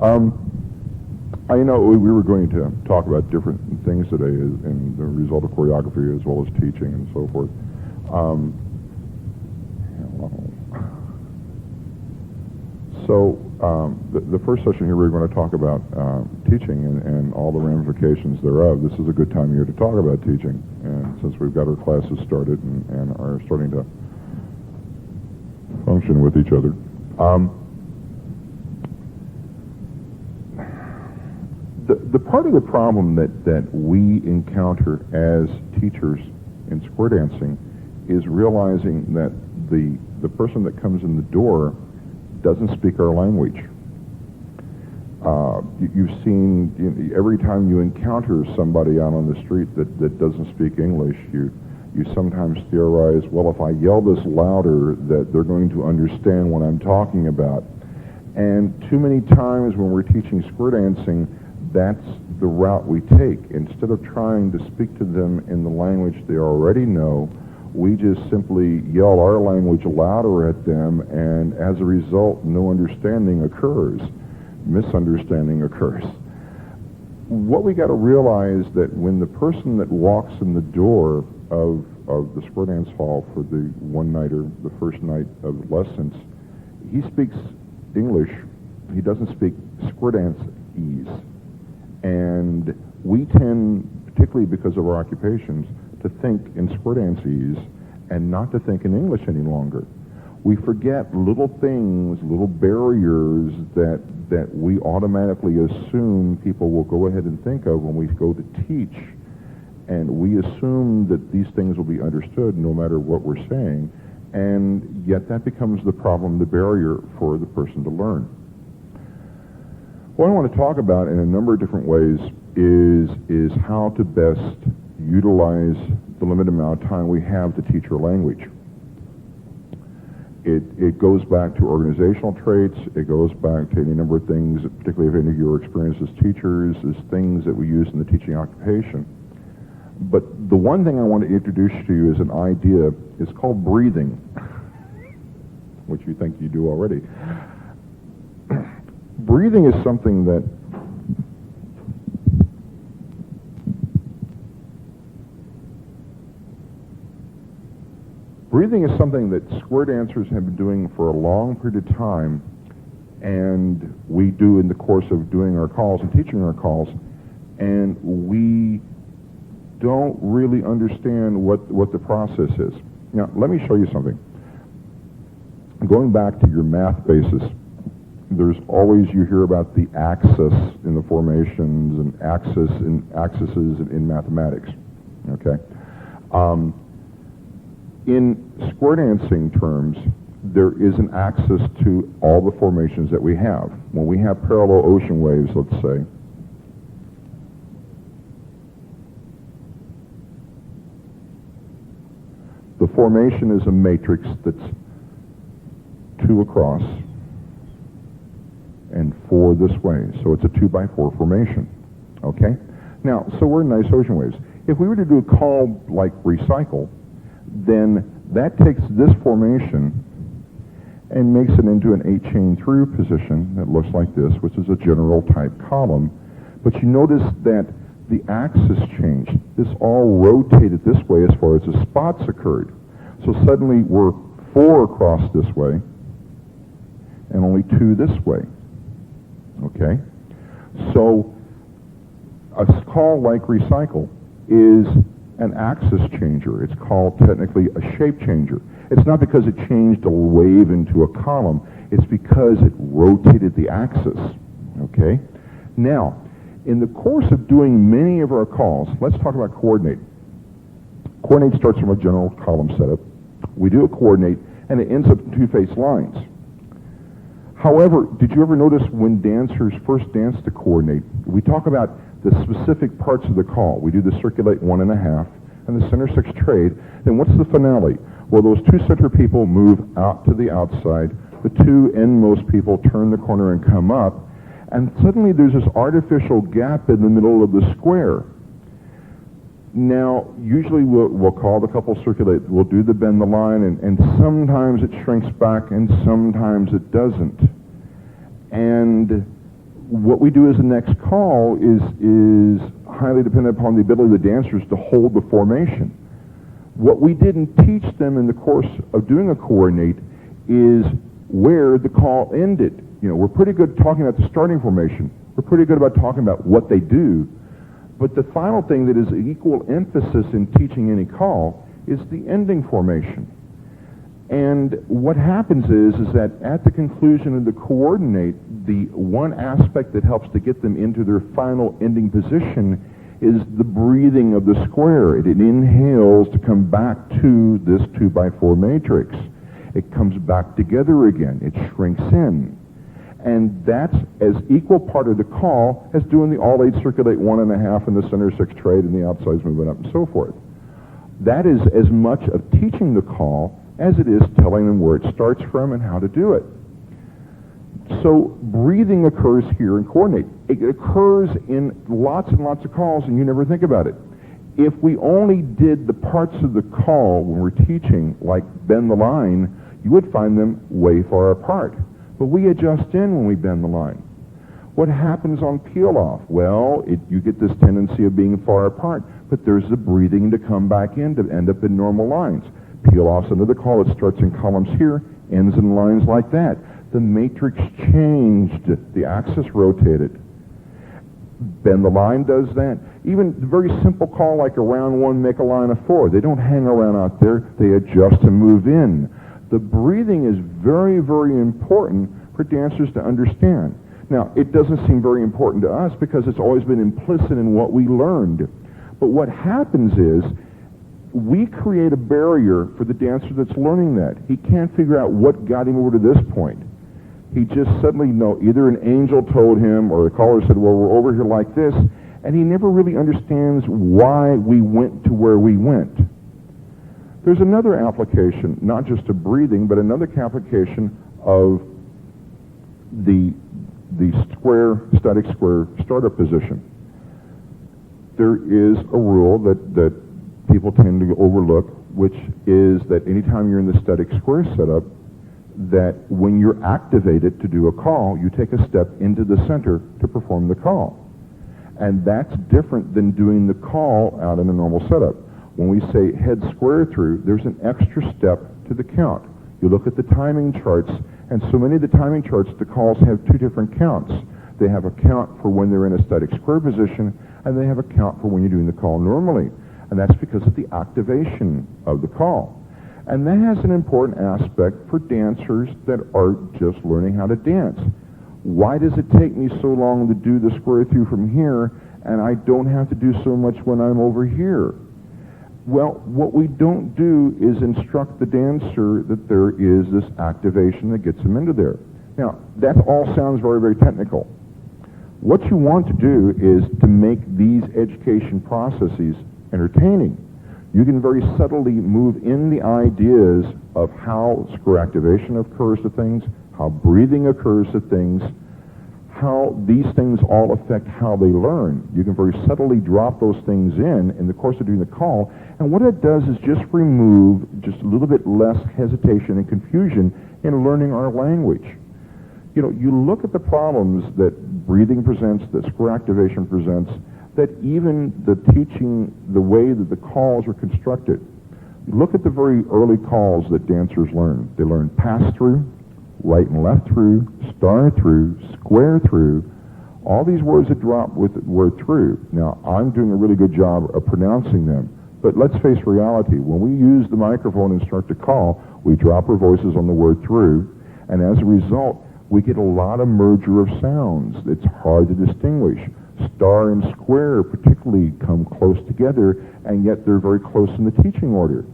I know we were going to talk about different things today in the result of choreography as well as teaching and so forth. The first session here we're going to talk about teaching and all the ramifications thereof. This is a good time of year to talk about teaching, and since we've got our classes started and are starting to function with each other. The part of the problem that we encounter as teachers in square dancing is realizing that the person that comes in the door doesn't speak our language. You've seen, every time you encounter somebody out on the street that doesn't speak English, you sometimes theorize, well, if I yell this louder, that they're going to understand what I'm talking about. And too many times when we're teaching square dancing, that's the route we take. Instead of trying to speak to them in the language they already know, we just simply yell our language louder at them, and as a result, no understanding occurs. Misunderstanding occurs. What we got to realize that when the person that walks in the door of the square dance hall for the one-nighter, the first night of lessons, he speaks English. He doesn't speak square dance-ese. And we tend, particularly because of our occupations, to think in square dance-ese and not to think in English any longer. We forget little things, little barriers that we automatically assume people will go ahead and think of when we go to teach. And we assume that these things will be understood no matter what we're saying, and yet that becomes the problem, the barrier for the person to learn. What I want to talk about in a number of different ways is how to best utilize the limited amount of time we have to teach our language. It goes back to organizational traits. It goes back to any number of things, particularly if any of your experience as teachers, is things that we use in the teaching occupation. But the one thing I want to introduce to you as an idea is called breathing, which you think you do already. Breathing is something that square dancers have been doing for a long period of time, and we do in the course of doing our calls and teaching our calls, and we don't really understand what the process is. Now, let me show you something. Going back to your math basis, there's always, you hear about the axis in the formations and axes in mathematics, okay? In square dancing terms, there is an axis to all the formations that we have. When we have parallel ocean waves, let's say, the formation is a matrix that's 2 across and 4 this way. So it's a 2x4 formation, okay? Now, so we're in nice ocean waves. If we were to do a call like recycle, then that takes this formation and makes it into an 8-chain through position that looks like this, which is a general type column. But you notice that the axis changed. This all rotated this way as far as the spots occurred. So suddenly we're 4 across this way and only 2 this way. Okay? So a call like recycle is an axis changer. It's called technically a shape changer. It's not because it changed a wave into a column. It's because it rotated the axis. Okay? Now, in the course of doing many of our calls, let's talk about coordinate. Coordinate starts from a general column setup. We do a coordinate, and it ends up in 2-face lines. However, did you ever notice when dancers first dance to coordinate, we talk about the specific parts of the call. We do the circulate 1.5 and the center 6 trade. Then what's the finale? Well, those 2 center people move out to the outside. The 2 endmost people turn the corner and come up. And suddenly there's this artificial gap in the middle of the square. Now, usually we'll call the couple circulate. We'll do the bend the line, and sometimes it shrinks back and sometimes it doesn't. And what we do as the next call is highly dependent upon the ability of the dancers to hold the formation. What we didn't teach them in the course of doing a coordinate is where the call ended. You know, we're pretty good talking about the starting formation. We're pretty good about talking about what they do. But the final thing that is equal emphasis in teaching any call is the ending formation. And what happens is that at the conclusion of the coordinate, the one aspect that helps to get them into their final ending position is the breathing of the square. It inhales to come back to this 2x4 matrix. It comes back together again. It shrinks in. And that's as equal part of the call as doing the all 8 circulate 1.5 and the center 6 trade and the outsides moving up and so forth. That is as much of teaching the call as it is telling them where it starts from and how to do it. So breathing occurs here in coordinate. It occurs in lots and lots of calls, and you never think about it. If we only did the parts of the call when we're teaching, like bend the line, you would find them way far apart. But we adjust in when we bend the line. What happens on peel off? Well, you get this tendency of being far apart, but there's the breathing to come back in to end up in normal lines. Peel off's another call. It starts in columns here, ends in lines like that. The matrix changed. The axis rotated. Bend the line does that. Even the very simple call like a round 1, make a line of 4. They don't hang around out there. They adjust and move in. The breathing is very, very important for dancers to understand. Now, it doesn't seem very important to us because it's always been implicit in what we learned. But what happens is we create a barrier for the dancer that's learning that. He can't figure out what got him over to this point. He just suddenly either an angel told him or the caller said, well, we're over here like this, and he never really understands why we went to where we went. There's another application, not just of breathing, but another application of the static square startup position. There is a rule that people tend to overlook, which is that anytime you're in the static square setup, that when you're activated to do a call, you take a step into the center to perform the call. And that's different than doing the call out in a normal setup. When we say head square through, there's an extra step to the count. You look at the timing charts, and so many of the timing charts, the calls have 2 different counts. They have a count for when they're in a static square position, and they have a count for when you're doing the call normally. And that's because of the activation of the call. And that has an important aspect for dancers that are just learning how to dance. Why does it take me so long to do the square through from here, and I don't have to do so much when I'm over here? Well, what we don't do is instruct the dancer that there is this activation that gets them into there. Now, that all sounds very, very technical. What you want to do is to make these education processes entertaining. You can very subtly move in the ideas of how square activation occurs to things, how breathing occurs to things, how these things all affect how they learn. You can very subtly drop those things in the course of doing the call, and what it does is just remove just a little bit less hesitation and confusion in learning our language. You know, you look at the problems that breathing presents, that square activation presents, that even the teaching, the way that the calls are constructed. Look at the very early calls that dancers learn. They learn pass through, right and left through, star through, square through, all these words that drop with the word through. Now, I'm doing a really good job of pronouncing them, but let's face reality. When we use the microphone and start to call, we drop our voices on the word through, and as a result, we get a lot of merger of sounds. It's hard to distinguish. Star and square particularly come close together, and yet they're very close in the teaching order.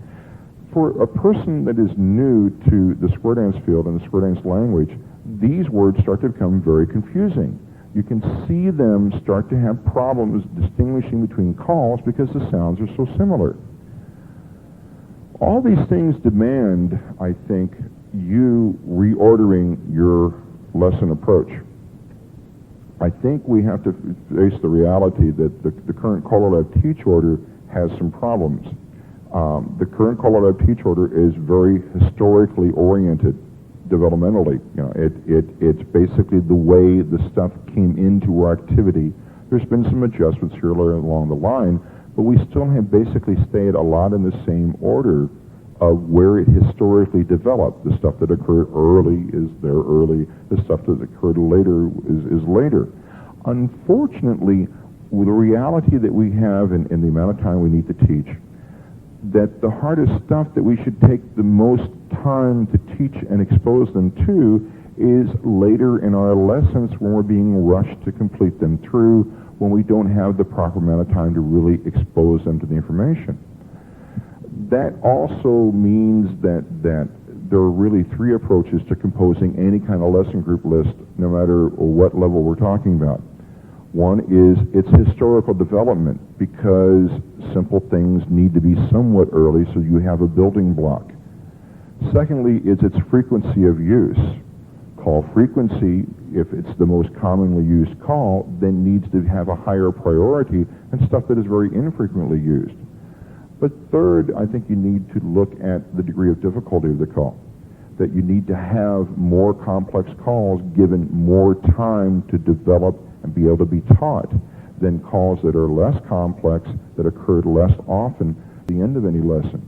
For a person that is new to the square dance field and the square dance language, these words start to become very confusing. You can see them start to have problems distinguishing between calls because the sounds are so similar. All these things demand, I think, you reordering your lesson approach. I think we have to face the reality that the current Color Lab teach order has some problems. The current Color Lab teach order is very historically oriented. developmentally. It's basically the way the stuff came into our activity. There's been some adjustments here along the line, but we still have basically stayed a lot in the same order of where it historically developed. The stuff that occurred early is there early. The stuff that occurred later is later. Unfortunately, with the reality that we have in the amount of time we need to teach, that the hardest stuff that we should take the most time to teach and expose them to is later in our lessons when we're being rushed to complete them through, when we don't have the proper amount of time to really expose them to the information. That also means that there are really three approaches to composing any kind of lesson group list, no matter what level we're talking about. One is its historical development, because simple things need to be somewhat early so you have a building block. Secondly is its frequency of use. Call frequency, if it's the most commonly used call, then needs to have a higher priority than stuff that is very infrequently used. But third, I think you need to look at the degree of difficulty of the call. That you need to have more complex calls given more time to develop and be able to be taught than calls that are less complex, that occurred less often at the end of any lesson.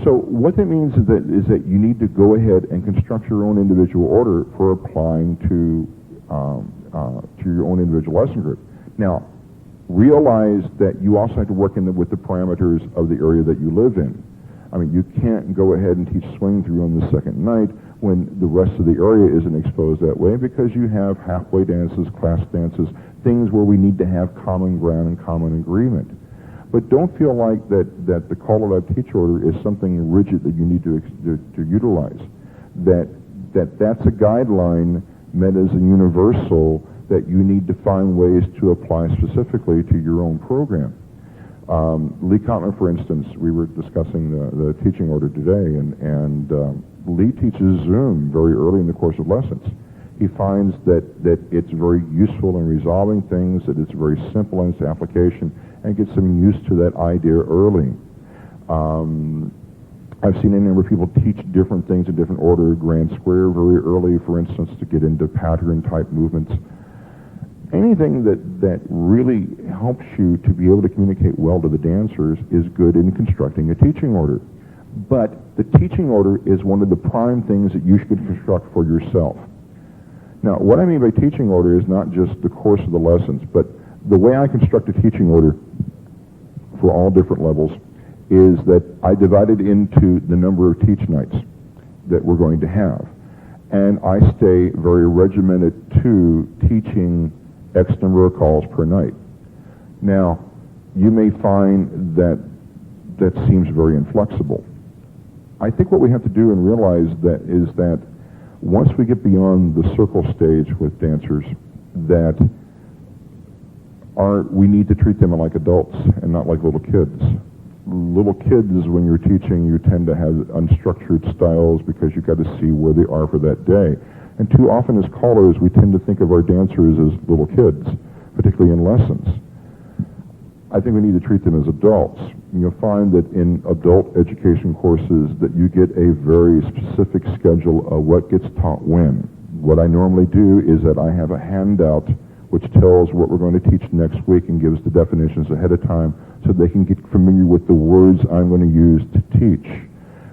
So what that means is that you need to go ahead and construct your own individual order for applying to your own individual lesson group. Now, realize that you also have to work with the parameters of the area that you live in. I mean, you can't go ahead and teach swing through on the second night when the rest of the area isn't exposed that way, because you have halfway dances, class dances, things where we need to have common ground and common agreement. But don't feel like that the Call Aloud Teach Order is something rigid that you need to utilize. That's a guideline meant as a universal that you need to find ways to apply specifically to your own program. Lee Kotler, for instance, we were discussing the teaching order today, and Lee teaches Zoom very early in the course of lessons. He finds that it's very useful in resolving things, that it's very simple in its application, and gets them used to that idea early. I've seen a number of people teach different things in different order, grand square very early, for instance, to get into pattern-type movements. Anything that really helps you to be able to communicate well to the dancers is good in constructing a teaching order. But the teaching order is one of the prime things that you should construct for yourself. Now, what I mean by teaching order is not just the course of the lessons, but the way I construct a teaching order for all different levels is that I divide it into the number of teach nights that we're going to have. And I stay very regimented to teaching X number of calls per night. Now, you may find that seems very inflexible. I think what we have to do and realize is that once we get beyond the circle stage with dancers, that we need to treat them like adults and not like little kids. Little kids, when you're teaching, you tend to have unstructured styles because you've got to see where they are for that day. And too often as callers, we tend to think of our dancers as little kids, particularly in lessons. I think we need to treat them as adults. And you'll find that in adult education courses that you get a very specific schedule of what gets taught when. What I normally do is that I have a handout which tells what we're going to teach next week and gives the definitions ahead of time so they can get familiar with the words I'm going to use to teach.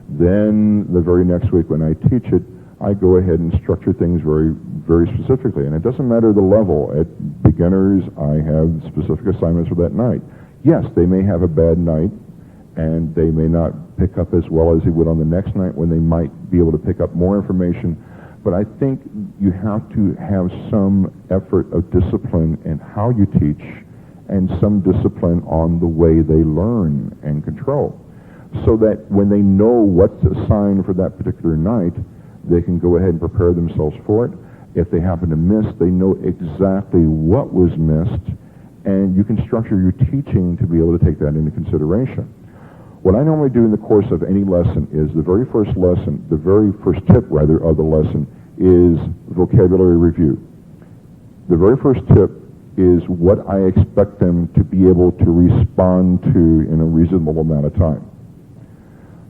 Then the very next week when I teach it, I go ahead and structure things very, very specifically. And it doesn't matter the level. At beginners, I have specific assignments for that night. Yes, they may have a bad night, and they may not pick up as well as they would on the next night when they might be able to pick up more information. But I think you have to have some effort of discipline in how you teach and some discipline on the way they learn and control, so that when they know what's assigned for that particular night, they can go ahead and prepare themselves for it. If they happen to miss, they know exactly what was missed, and you can structure your teaching to be able to take that into consideration. What I normally do in the course of any lesson is the very first tip of the lesson is vocabulary review. The very first tip is what I expect them to be able to respond to in a reasonable amount of time.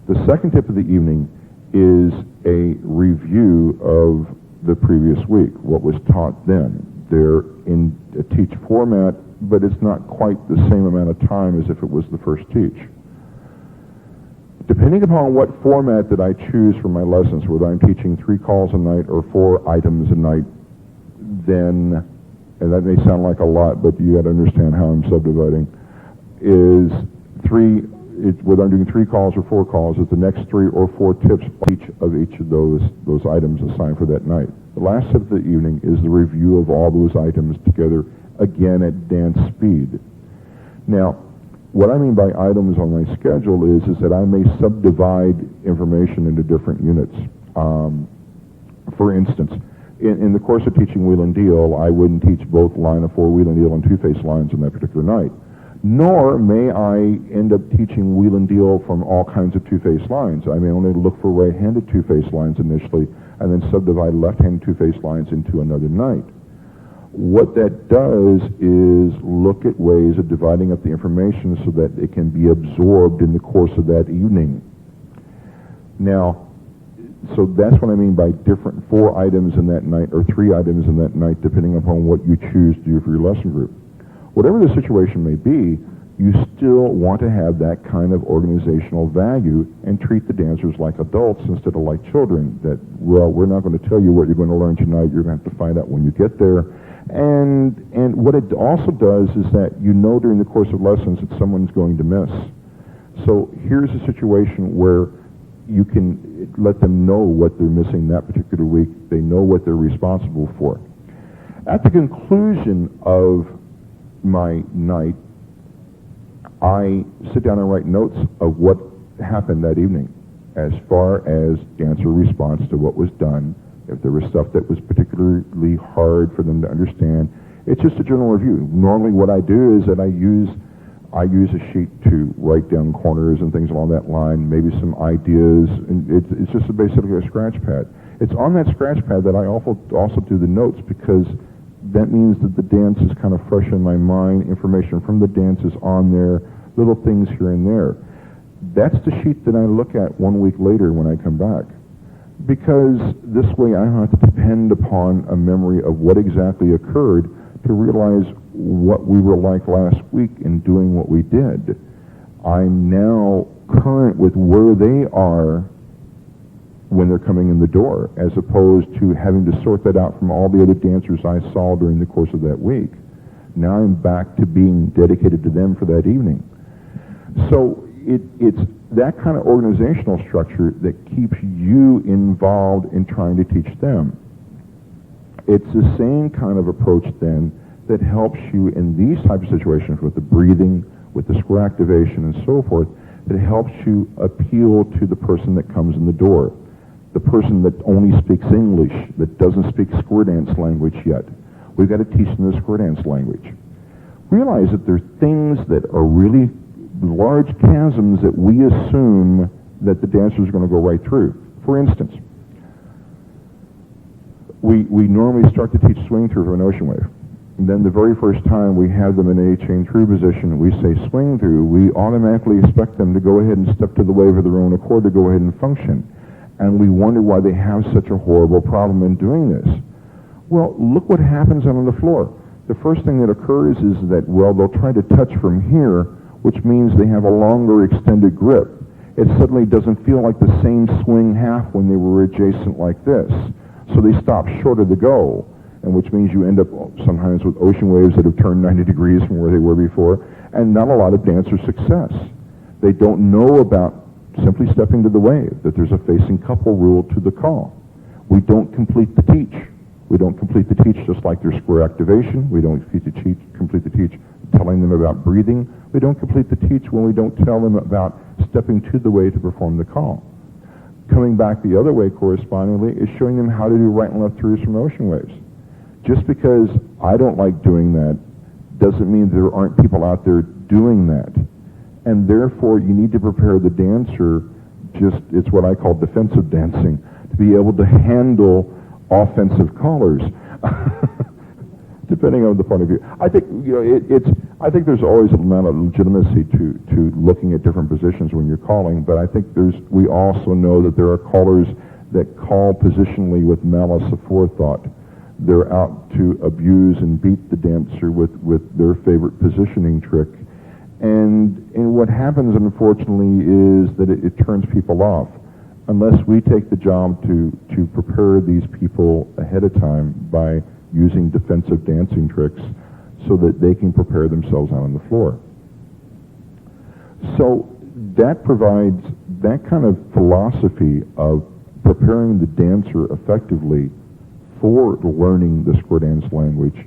The second tip of the evening is a review of the previous week, what was taught then. They're in a teach format, but it's not quite the same amount of time as if it was the first teach. Depending upon what format that I choose for my lessons, whether I'm teaching 3 calls a night or 4 items a night, then, and that may sound like a lot, but you got to understand how I'm subdividing, is whether I'm doing 3 calls or 4 calls, is the next 3 or 4 tips each of those items assigned for that night. The last tip of the evening is the review of all those items together, again at dance speed. Now, what I mean by items on my schedule is that I may subdivide information into different units. For instance, in the course of teaching wheel and deal, I wouldn't teach both line of 4 wheel and deal and 2-face lines on that particular night. Nor may I end up teaching wheel and deal from all kinds of 2-face lines. I may only look for right-handed 2-face lines initially, and then subdivide left-handed 2-face lines into another night. What that does is look at ways of dividing up the information so that it can be absorbed in the course of that evening. Now, so that's what I mean by different 4 items in that night or 3 items in that night, depending upon what you choose to do for your lesson group. Whatever the situation may be, you still want to have that kind of organizational value and treat the dancers like adults instead of like children. That, well, we're not going to tell you what you're going to learn tonight. You're going to have to find out when you get there. And what it also does is that you know during the course of lessons that someone's going to miss. So here's a situation where you can let them know what they're missing that particular week. They know what they're responsible for. At the conclusion of my night, I sit down and write notes of what happened that evening as far as dancer response to what was done. If there was stuff that was particularly hard for them to understand, it's just a general review. Normally what I do is that I use a sheet to write down corners and things along that line, maybe some ideas, and it's just basically a scratch pad. It's on that scratch pad that I also do the notes, because that means that the dance is kind of fresh in my mind, information from the dance is on there, little things here and there. That's the sheet that I look at 1 week later when I come back. Because this way I don't have to depend upon a memory of what exactly occurred to realize what we were like last week in doing what we did. I'm now current with where they are when they're coming in the door, as opposed to having to sort that out from all the other dancers I saw during the course of that week. Now I'm back to being dedicated to them for that evening. So it's that kind of organizational structure that keeps you involved in trying to teach them. It's the same kind of approach then that helps you in these types of situations with the breathing, with the square activation and so forth, that helps you appeal to the person that comes in the door. The person that only speaks English, that doesn't speak square dance language yet. We've got to teach them the square dance language. Realize that there are things that are really large chasms that we assume that the dancers are going to go right through. For instance, we normally start to teach swing through from an ocean wave. And then the very first time we have them in a chain through position, we say swing through, we automatically expect them to go ahead and step to the wave of their own accord to go ahead and function. And we wonder why they have such a horrible problem in doing this. Well, look what happens on the floor. The first thing that occurs is that, well, they'll try to touch from here, which means they have a longer extended grip. It suddenly doesn't feel like the same swing half when they were adjacent like this. So they stop short of the goal, and which means you end up sometimes with ocean waves that have turned 90 degrees from where they were before, and not a lot of dancer success. They don't know about simply stepping to the wave, that there's a facing couple rule to the call. We don't complete the teach. We don't complete the teach just like their square activation. We don't complete the teach telling them about breathing. We don't complete the teach when we don't tell them about stepping to the wave to perform the call. Coming back the other way correspondingly is showing them how to do right and left throughs from ocean waves. Just because I don't like doing that doesn't mean there aren't people out there doing that. And therefore, you need to prepare the dancer, it's what I call defensive dancing, to be able to handle offensive callers, depending on the point of view. I think, I think there's always an amount of legitimacy to looking at different positions when you're calling, but I think we also know that there are callers that call positionally with malice aforethought. They're out to abuse and beat the dancer with their favorite positioning trick. And what happens, unfortunately, is that it turns people off. Unless we take the job to prepare these people ahead of time by using defensive dancing tricks so that they can prepare themselves out on the floor. So that provides that kind of philosophy of preparing the dancer effectively for learning the square dance language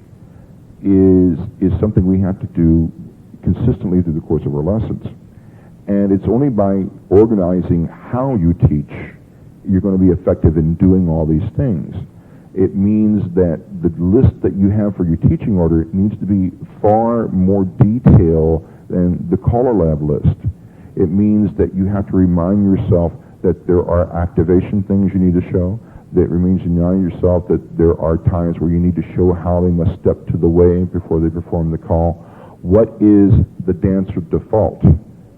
is something we have to do consistently through the course of our lessons. And it's only by organizing how you teach you're going to be effective in doing all these things. It means that the list that you have for your teaching order needs to be far more detailed than the caller lab list. It means that you have to remind yourself that there are activation things you need to show. That means you remind yourself that there are times where you need to show how they must step to the way before they perform the call. What is the dancer default?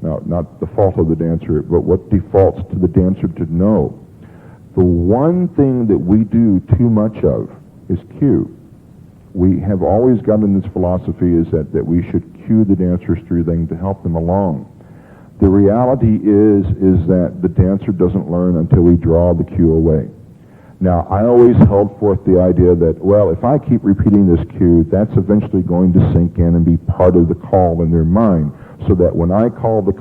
Now, not the fault of the dancer, but what defaults to the dancer to know. The one thing that we do too much of is cue. We have always gotten this philosophy is that we should cue the dancers through things to help them along. The reality is that the dancer doesn't learn until we draw the cue away. Now, I always held forth the idea that, well, if I keep repeating this cue, that's eventually going to sink in and be part of the call in their mind, so that when I call, the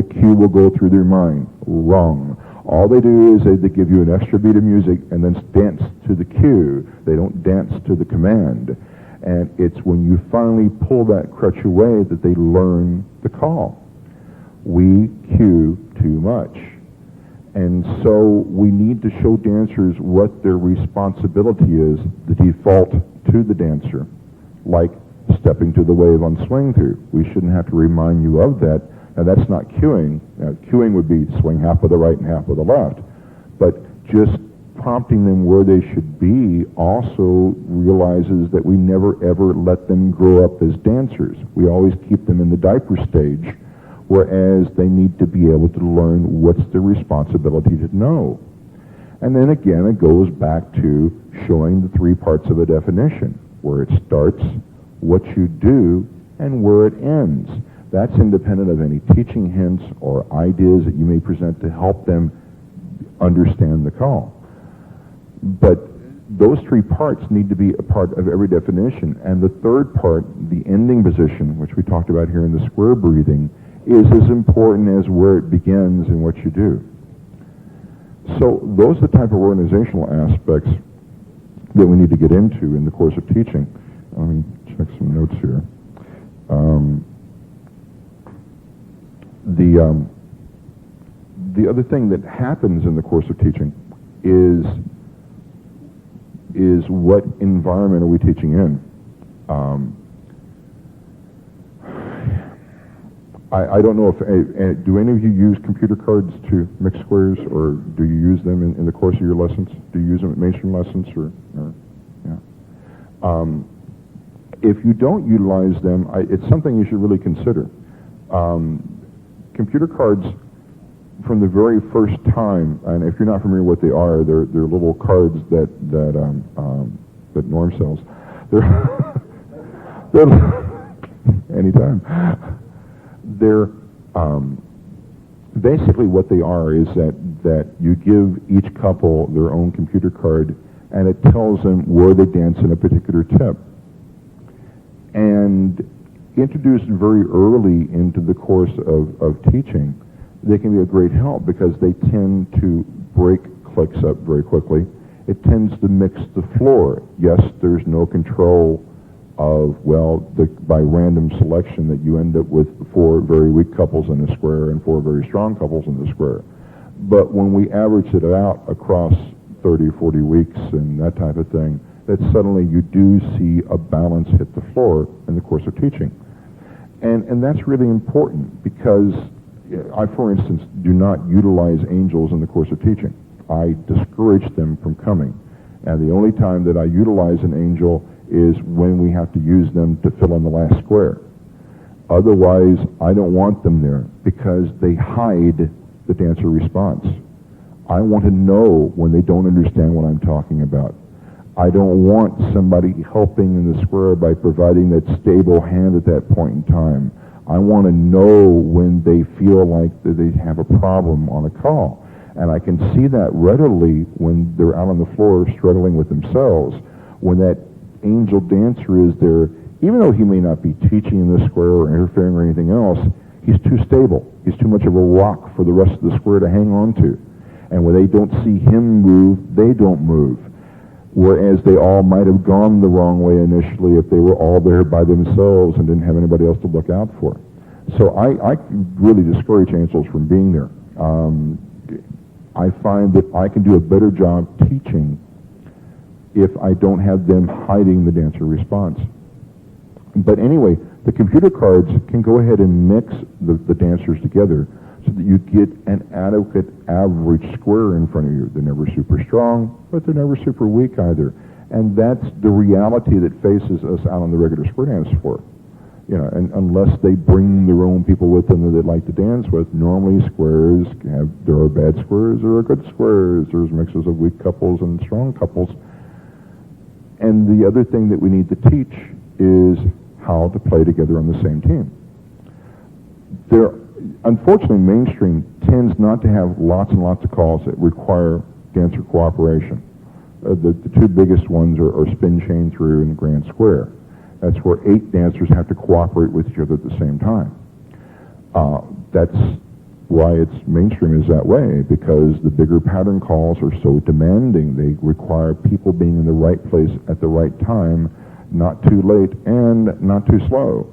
cue will go through their mind. Wrong. All they do is they give you an extra beat of music and then dance to the cue. They don't dance to the command. And it's when you finally pull that crutch away that they learn the call. We cue too much. And so we need to show dancers what their responsibility is, the default to the dancer, like stepping to the wave on swing through. We shouldn't have to remind you of that. Now, that's not cueing. Now, cueing would be swing half with the right and half with the left. But just prompting them where they should be also realizes that we never, ever let them grow up as dancers. We always keep them in the diaper stage, whereas they need to be able to learn what's their responsibility to know. And then again, it goes back to showing the three parts of a definition, where it starts, what you do, and where it ends. That's independent of any teaching hints or ideas that you may present to help them understand the call. But those three parts need to be a part of every definition. And the third part, the ending position, which we talked about here in the square breathing, is as important as where it begins and what you do. So those are the type of organizational aspects that we need to get into in the course of teaching. Let me check some notes here. The other thing that happens in the course of teaching is what environment are we teaching in? I don't know if, do any of you use computer cards to mix squares, or do you use them in the course of your lessons? Do you use them at mainstream lessons, or yeah? If you don't utilize them, it's something you should really consider. Computer cards, from the very first time, and if you're not familiar with what they are, they're little cards that Norm sells. They're anytime. They're basically what they are is that you give each couple their own computer card, and it tells them where they dance in a particular tip. And introduced very early into the course of teaching, they can be a great help because they tend to break clicks up very quickly. It tends to mix the floor. Yes, there's no control of, by random selection that you end up with 4 very weak couples in a square and 4 very strong couples in the square. But when we average it out across 30, 40 weeks and that type of thing, that suddenly you do see a balance hit the floor in the course of teaching. And that's really important because I, for instance, do not utilize angels in the course of teaching. I discourage them from coming. And the only time that I utilize an angel is when we have to use them to fill in the last square. Otherwise, I don't want them there because they hide the dancer response. I want to know when they don't understand what I'm talking about. I don't want somebody helping in the square by providing that stable hand at that point in time. I want to know when they feel like that they have a problem on a call. And I can see that readily when they're out on the floor struggling with themselves. When that angel dancer is there, even though he may not be teaching in the square or interfering or anything else, he's too stable. He's too much of a rock for the rest of the square to hang on to. And when they don't see him move, they don't move. Whereas they all might have gone the wrong way initially if they were all there by themselves and didn't have anybody else to look out for. So I really discourage angels from being there. I find that I can do a better job teaching if I don't have them hiding the dancer response. But anyway, the computer cards can go ahead and mix the dancers together so that you get an adequate average square in front of you. They're never super strong, but they're never super weak either. And that's the reality that faces us out on the regular square dance floor. You know, and unless they bring their own people with them that they'd like to dance with, normally squares there are bad squares, there are good squares, there's mixes of weak couples and strong couples. And the other thing that we need to teach is how to play together on the same team. Unfortunately, mainstream tends not to have lots and lots of calls that require dancer cooperation. The two biggest ones are spin chain through and grand square. That's where 8 dancers have to cooperate with each other at the same time. That's why mainstream is that way, because the bigger pattern calls are so demanding. They require people being in the right place at the right time, not too late and not too slow.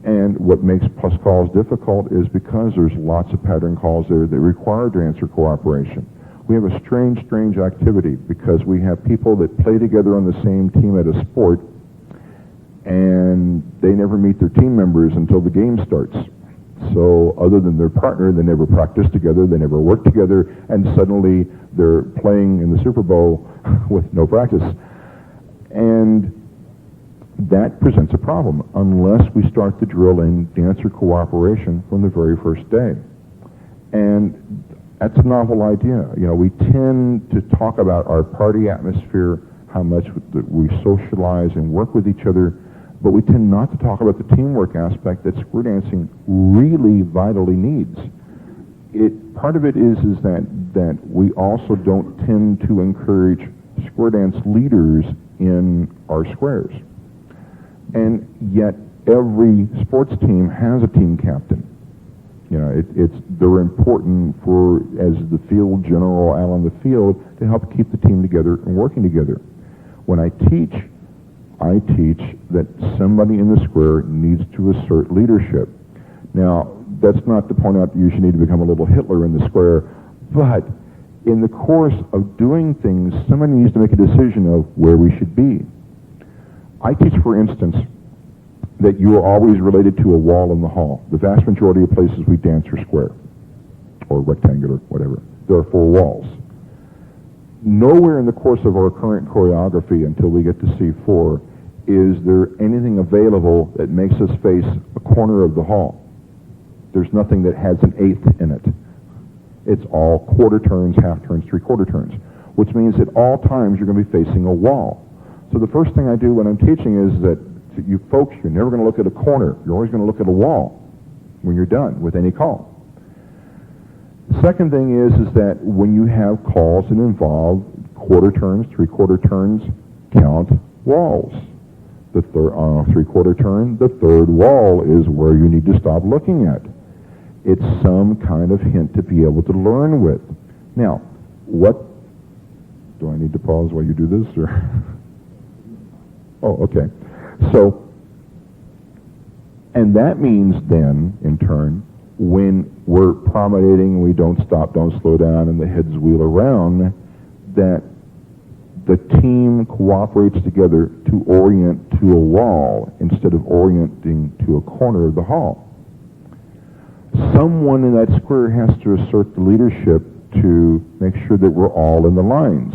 And what makes plus calls difficult is because there's lots of pattern calls there that require dancer cooperation. We have a strange activity because we have people that play together on the same team at a sport, and they never meet their team members until the game starts. So other than their partner, they never practice together, they never work together, and suddenly they're playing in the Super Bowl with no practice. And that presents a problem unless we start to drill in dancer cooperation from the very first day. And that's a novel idea. You know, we tend to talk about our party atmosphere, how much we socialize and work with each other, but we tend not to talk about the teamwork aspect that square dancing really vitally needs. Part of it is that we also don't tend to encourage square dance leaders in our squares. And yet every sports team has a team captain. You know, they're important as the field general out on the field to help keep the team together and working together. When I teach that somebody in the square needs to assert leadership. Now, that's not to point out that you should need to become a little Hitler in the square, but in the course of doing things, somebody needs to make a decision of where we should be. I teach, for instance, that you are always related to a wall in the hall. The vast majority of places we dance are square, or rectangular, whatever. There are 4 walls. Nowhere in the course of our current choreography until we get to C4 is there anything available that makes us face a corner of the hall. There's nothing that has an 1/8 in it. It's all quarter turns, half turns, 3/4 turns, which means at all times you're going to be facing a wall. So the first thing I do when I'm teaching is that you folks, you're never going to look at a corner. You're always going to look at a wall when you're done with any call. The second thing is that when you have calls that involve quarter turns, 3/4 turns, count walls. The third, on a 3/4 turn, the third wall is where you need to stop looking at. It's some kind of hint to be able to learn with. Now, do I need to pause while you do this? Or? Oh, okay. So, and that means then, in turn, when we're promenading, we don't stop, don't slow down, and the heads wheel around, that the team cooperates together to orient to a wall instead of orienting to a corner of the hall. Someone in that square has to assert the leadership to make sure that we're all in the lines.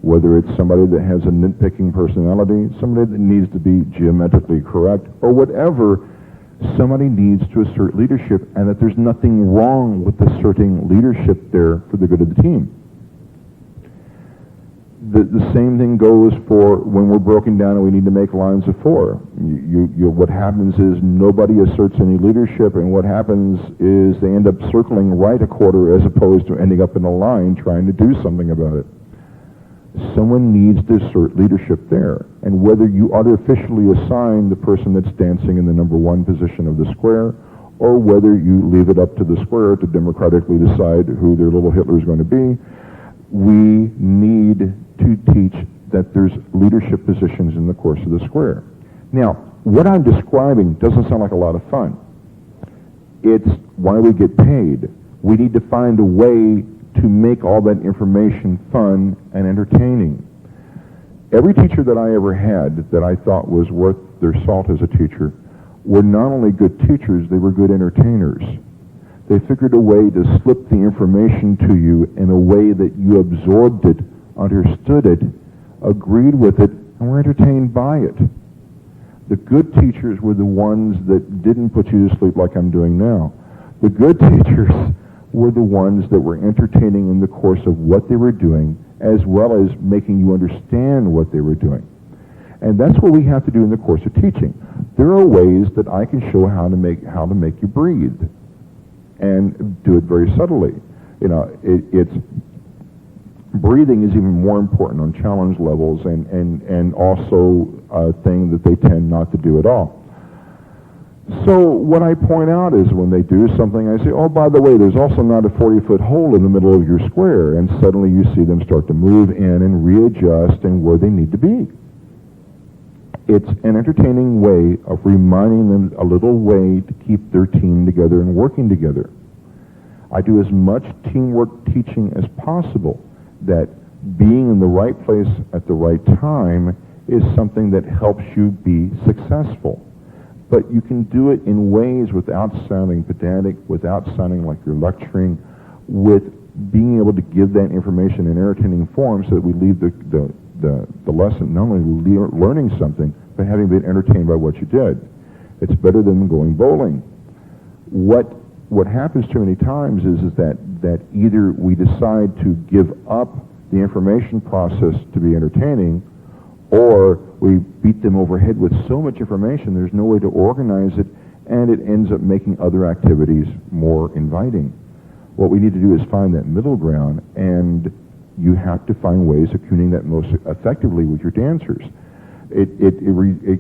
Whether it's somebody that has a nitpicking personality, somebody that needs to be geometrically correct, or whatever, somebody needs to assert leadership, and that there's nothing wrong with asserting leadership there for the good of the team. The same thing goes for when we're broken down and we need to make lines of 4. What happens is nobody asserts any leadership, and what happens is they end up circling right a quarter as opposed to ending up in a line trying to do something about it. Someone needs to assert leadership there, and whether you artificially assign the person that's dancing in the number 1 position of the square, or whether you leave it up to the square to democratically decide who their little Hitler is going to be, we need to teach that there's leadership positions in the course of the square. Now, what I'm describing doesn't sound like a lot of fun. It's why we get paid. We need to find a way to make all that information fun and entertaining. Every teacher that I ever had that I thought was worth their salt as a teacher were not only good teachers, they were good entertainers. They figured a way to slip the information to you in a way that you absorbed it, understood it, agreed with it, and were entertained by it. The good teachers were the ones that didn't put you to sleep like I'm doing now. The good teachers were the ones that were entertaining in the course of what they were doing, as well as making you understand what they were doing. And that's what we have to do in the course of teaching. There are ways that I can show how to make you breathe, and do it very subtly. You know, it's breathing is even more important on challenge levels, and also a thing that they tend not to do at all. So what I point out is when they do something, I say, oh, by the way, there's also not a 40-foot hole in the middle of your square, and suddenly you see them start to move in and readjust and where they need to be. It's an entertaining way of reminding them a little way to keep their team together and working together. I do as much teamwork teaching as possible, that being in the right place at the right time is something that helps you be successful. But you can do it in ways without sounding pedantic, without sounding like you're lecturing, with being able to give that information in entertaining form so that we leave the lesson not only learning something, but having been entertained by what you did. It's better than going bowling. What happens too many times is that either we decide to give up the information process to be entertaining, or we beat them over the head with so much information there's no way to organize it, and it ends up making other activities more inviting. What we need to do is find that middle ground, and you have to find ways of tuning that most effectively with your dancers. It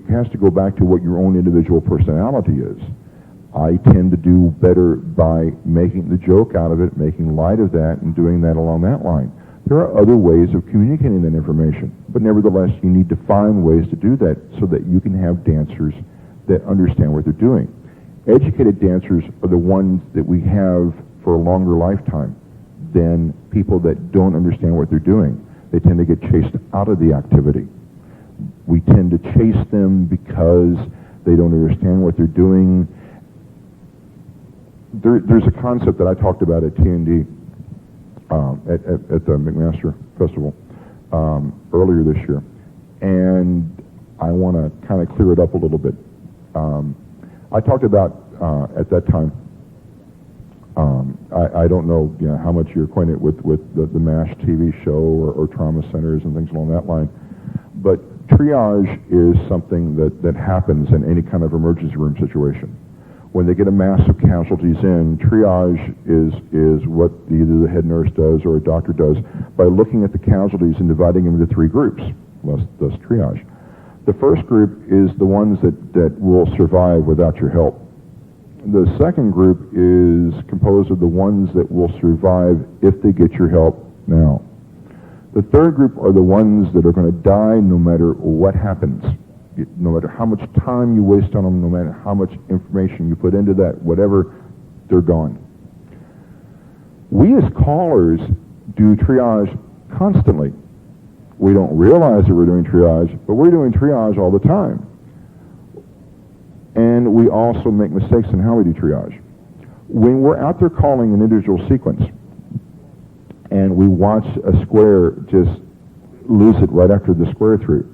has to go back to what your own individual personality is. I tend to do better by making the joke out of it, making light of that, and doing that along that line. There are other ways of communicating that information, but nevertheless, you need to find ways to do that so that you can have dancers that understand what they're doing. Educated dancers are the ones that we have for a longer lifetime than people that don't understand what they're doing. They tend to get chased out of the activity. We tend to chase them because they don't understand what they're doing. There's a concept that I talked about at T&D, at the McMaster Festival earlier this year, and I want to kind of clear it up a little bit. I talked about at that time, I don't know, how much you're acquainted with the MASH TV show or trauma centers and things along that line, but triage is something that happens in any kind of emergency room situation. When they get a mass of casualties in, triage is what either the head nurse does or a doctor does by looking at the casualties and dividing them into 3 groups, thus triage. The first group is the ones that will survive without your help. The second group is composed of the ones that will survive if they get your help now. The third group are the ones that are going to die no matter what happens. No matter how much time you waste on them, no matter how much information you put into that, whatever, they're gone. We as callers do triage constantly. We don't realize that we're doing triage, but we're doing triage all the time. And we also make mistakes in how we do triage. When we're out there calling an individual sequence, and we watch a square just lose it right after the square through,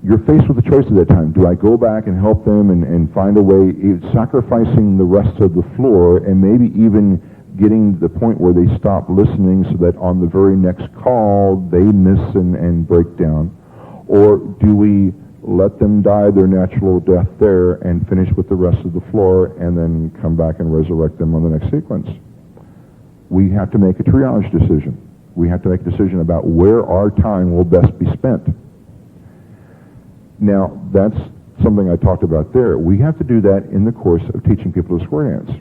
you're faced with a choice at that time. Do I go back and help them and find a way, sacrificing the rest of the floor and maybe even getting to the point where they stop listening so that on the very next call they miss and break down? Or do we let them die their natural death there and finish with the rest of the floor and then come back and resurrect them on the next sequence? We have to make a triage decision. We have to make a decision about where our time will best be spent. Now, that's something I talked about there. We have to do that in the course of teaching people to square dance.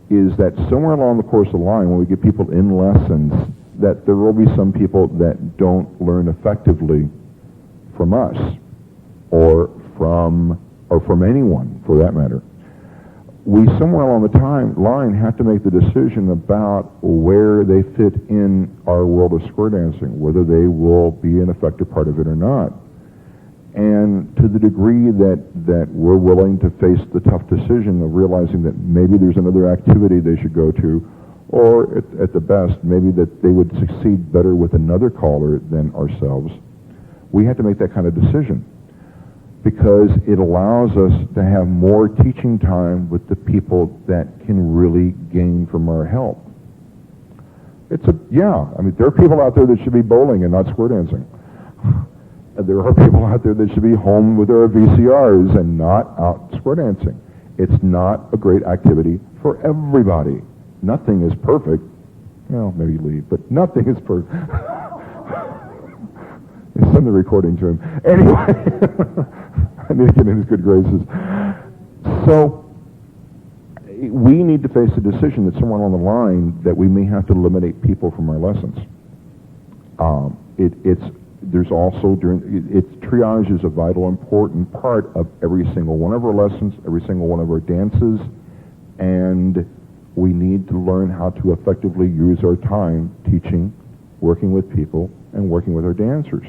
Is that somewhere along the course of the line, when we get people in lessons, that there will be some people that don't learn effectively from us, or from anyone, for that matter. We somewhere along the line have to make the decision about where they fit in our world of square dancing, whether they will be an effective part of it or not. And to the degree that we're willing to face the tough decision of realizing that maybe there's another activity they should go to, or at the best, maybe that they would succeed better with another caller than ourselves, we have to make that kind of decision, because it allows us to have more teaching time with the people that can really gain from our help. There are people out there that should be bowling and not square dancing. There are people out there that should be home with their VCRs and not out square dancing. It's not a great activity for everybody. Nothing is perfect. Well, maybe leave, but nothing is perfect. Send the recording to him. Anyway, I need to get in his good graces. So, we need to face a decision that somewhere along the line that we may have to eliminate people from our lessons. There's also triage is a vital, important part of every single one of our lessons, every single one of our dances, and we need to learn how to effectively use our time teaching, working with people, and working with our dancers.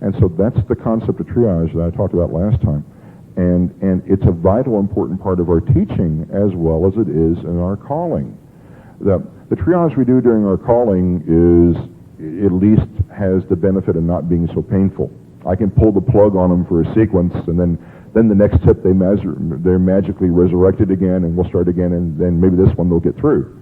And so that's the concept of triage that I talked about last time. And it's a vital, important part of our teaching as well as it is in our calling. The triage we do during our calling is, at least has the benefit of not being so painful. I can pull the plug on them for a sequence, and then the next tip they're magically resurrected again, and we'll start again, and then maybe this one they'll get through.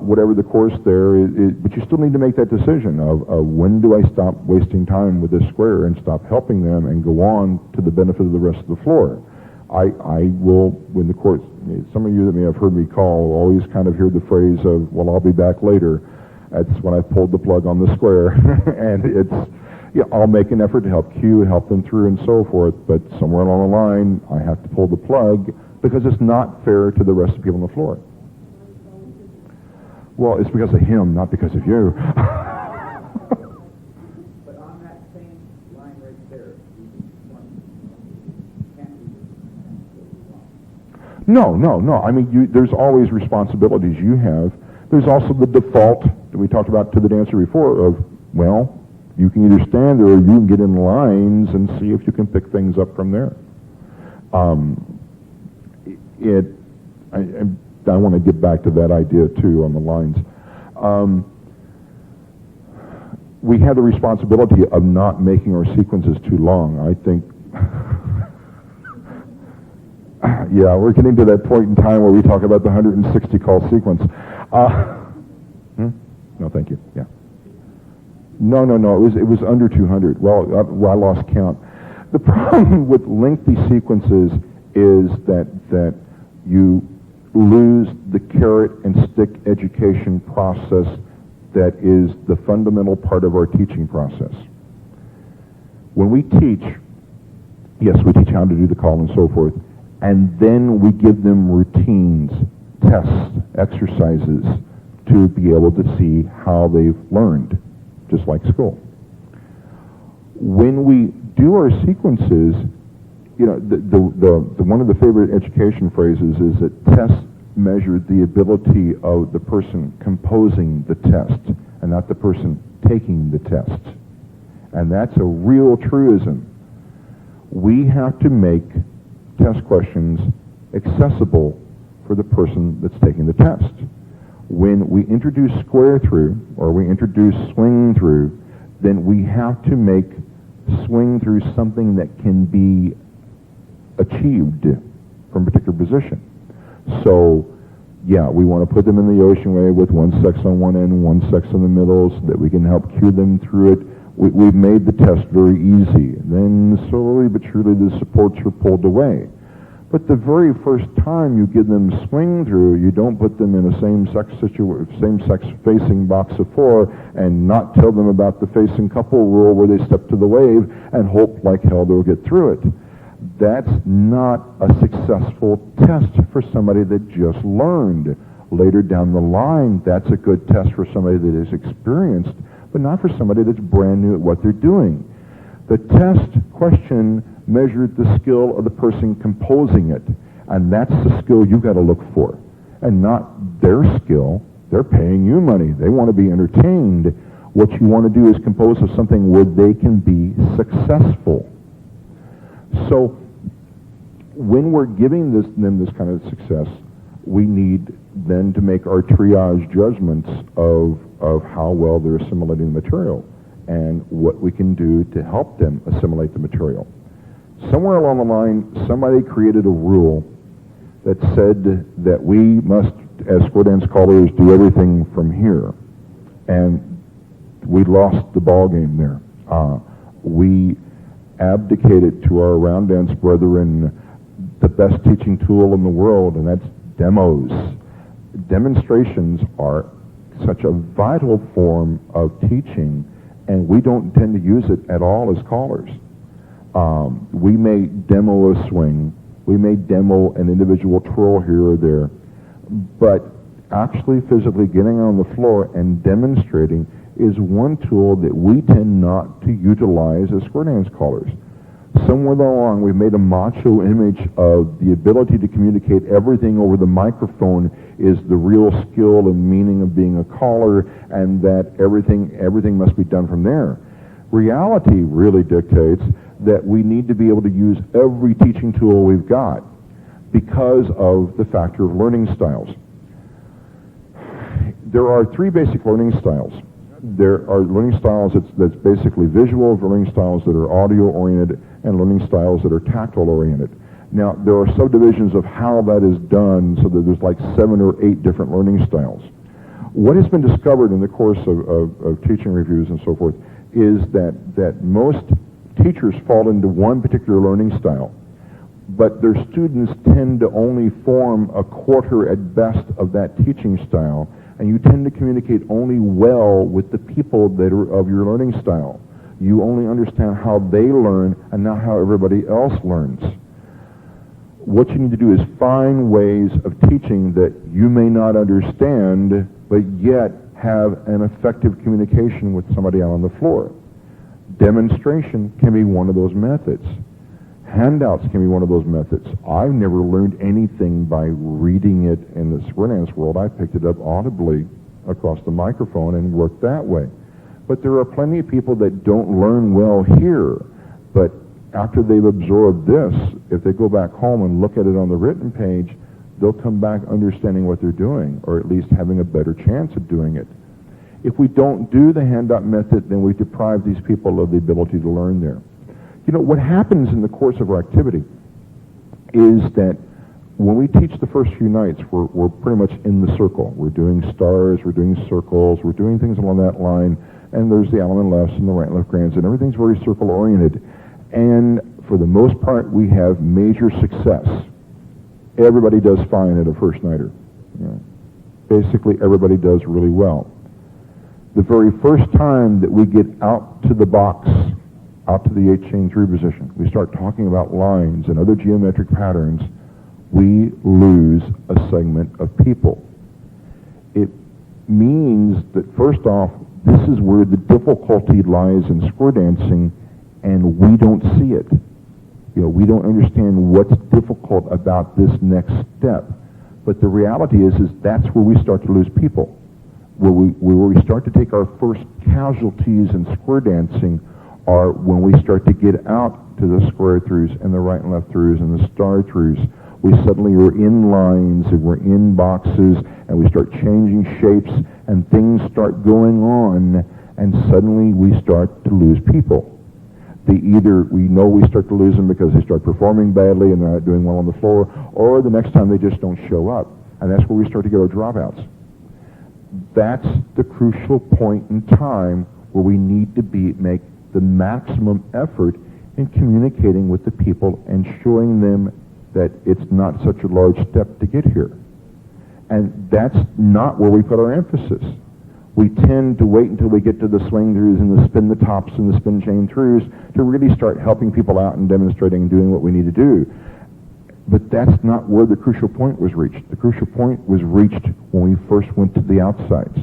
Whatever the course there is, but you still need to make that decision of when do I stop wasting time with this square and stop helping them and go on to the benefit of the rest of the floor. I will, when the course, some of you that may have heard me call always kind of hear the phrase of, well, I'll be back later. That's when I pulled the plug on the square. And I'll make an effort to help cue, help them through and so forth, but somewhere along the line, I have to pull the plug because it's not fair to the rest of the people on the floor. Well, it's because of him, not because of you. But on that same line right there, No. I mean, there's always responsibilities you have. There's also the default that we talked about to the dancer before of, well, you can either stand there or you can get in lines and see if you can pick things up from there. I want to get back to that idea too on the lines. We have the responsibility of not making our sequences too long. I think, yeah, we're getting to that point in time where we talk about the 160 call sequence. No, thank you. Yeah. No. It was under 200. Well, I lost count. The problem with lengthy sequences is that you lose the carrot and stick education process that is the fundamental part of our teaching process. When we teach, yes, we teach how to do the call and so forth, and then we give them routines, tests, exercises to be able to see how they've learned, just like school. When we do our sequences, the one of the favorite education phrases is that tests measure the ability of the person composing the test and not the person taking the test. And that's a real truism. We have to make test questions accessible for the person that's taking the test. When we introduce square through or we introduce swing through, then we have to make swing through something that can be achieved from a particular position. So, yeah, we want to put them in the ocean wave with one sex on one end, one sex in the middle, so that we can help cue them through it. We've made the test very easy. Then slowly but surely the supports are pulled away. But the very first time you give them swing through, you don't put them in a same-sex facing box of four and not tell them about the facing couple rule where they step to the wave and hope like hell they'll get through it. That's not a successful test for somebody that just learned. Later down the line, that's a good test for somebody that is experienced, but not for somebody that's brand new at what they're doing. The test question measured the skill of the person composing it, and that's the skill you've got to look for, and not their skill. They're paying you money. They want to be entertained. What you want to do is compose of something where they can be successful. So when we're giving them this kind of success, we need then to make our triage judgments of how well they're assimilating the material and what we can do to help them assimilate the material. Somewhere along the line, somebody created a rule that said that we must, as square dance callers, do everything from here. And we lost the ball game there. We abdicated to our round dance brethren the best teaching tool in the world, and that's demos. Demonstrations are such a vital form of teaching, and we don't tend to use it at all as callers. We may demo a swing, we may demo an individual twirl here or there, but actually physically getting on the floor and demonstrating is one tool that we tend not to utilize as square dance callers. Somewhere along, we've made a macho image of the ability to communicate everything over the microphone is the real skill and meaning of being a caller, and that everything must be done from there. Reality really dictates that we need to be able to use every teaching tool we've got because of the factor of learning styles. There are three basic learning styles. There are learning styles that's basically visual, learning styles that are audio-oriented, and learning styles that are tactile-oriented. Now, there are subdivisions of how that is done, so that there's like 7 or 8 different learning styles. What has been discovered in the course of teaching reviews and so forth is that most teachers fall into one particular learning style, but their students tend to only form a quarter at best of that teaching style, and you tend to communicate only well with the people that are of your learning style. You only understand how they learn and not how everybody else learns. What you need to do is find ways of teaching that you may not understand, but yet have an effective communication with somebody out on the floor. Demonstration can be one of those methods. Handouts can be one of those methods. I've never learned anything by reading it in the square dance world. I picked it up audibly across the microphone and worked that way. But there are plenty of people that don't learn well here, but after they've absorbed this, if they go back home and look at it on the written page, they'll come back understanding what they're doing, or at least having a better chance of doing it. If we don't do the handout method, then we deprive these people of the ability to learn there. You know, what happens in the course of our activity is that when we teach the first few nights, we're pretty much in the circle. We're doing stars, we're doing circles, we're doing things along that line, and there's the element lefts and the right and left grands, and everything's very circle-oriented. And for the most part, we have major success. Everybody does fine at a first nighter. You know, basically, everybody does really well. The very first time that we get out to the box, out to the 8-chain-3 position, we start talking about lines and other geometric patterns, we lose a segment of people. It means that, first off, this is where the difficulty lies in square dancing, and we don't see it. You know, we don't understand what's difficult about this next step. But the reality is that's where we start to lose people. Where we start to take our first casualties in square dancing are when we start to get out to the square throughs and the right and left throughs and the star throughs. We suddenly are in lines and we're in boxes and we start changing shapes and things start going on, and suddenly we start to lose people. we know we start to lose them because they start performing badly and they're not doing well on the floor, or the next time they just don't show up. And that's where we start to get our dropouts. That's the crucial point in time where we need to make the maximum effort in communicating with the people and showing them that it's not such a large step to get here. And that's not where we put our emphasis. We tend to wait until we get to the swing throughs and the spin the tops and the spin chain throughs to really start helping people out and demonstrating and doing what we need to do. But that's not where the crucial point was reached. The crucial point was reached when we first went to the outsides.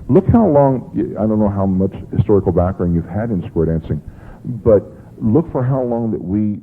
Look how long, I don't know how much historical background you've had in square dancing, but look for how long that we